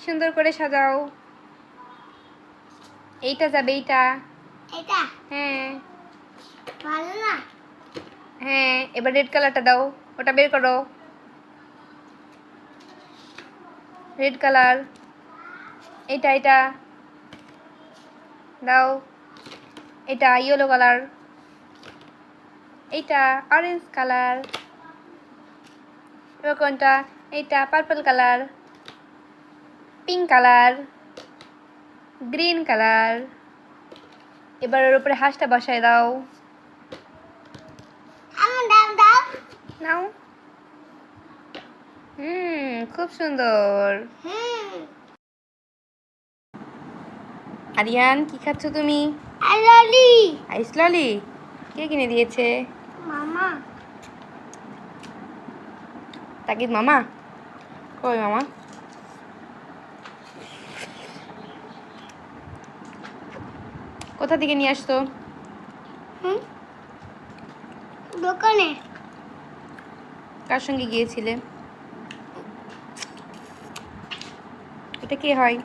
সুন্দর করে সাজাও। এইটা যাবে, এইটা। এটা হ্যাঁ ভালো না। হ্যাঁ, এবার রেড কালারটা দাও, ওটা বের করো। রেড কালার, এটা এটা দাও। এটা ইয়েলো কালার, এইটা অরেঞ্জ কালার। এবার কোনটা? এইটা purple colour, pink colour, green colour. এবার ওর উপরে হাঁসটা বসায় দাও। আমার দাও দাও। নাও। খুব সুন্দর। আরিয়ান, কি খাচ্ছ তুমি? আললি আইস ললি। কে কিনে দিয়েছে? মামা। তাকিদ মামা? কই মামা? কোথা থেকে নিয়ে আসতো? দোকানে। কার সঙ্গে গিয়েছিলে? এটা কে হয়?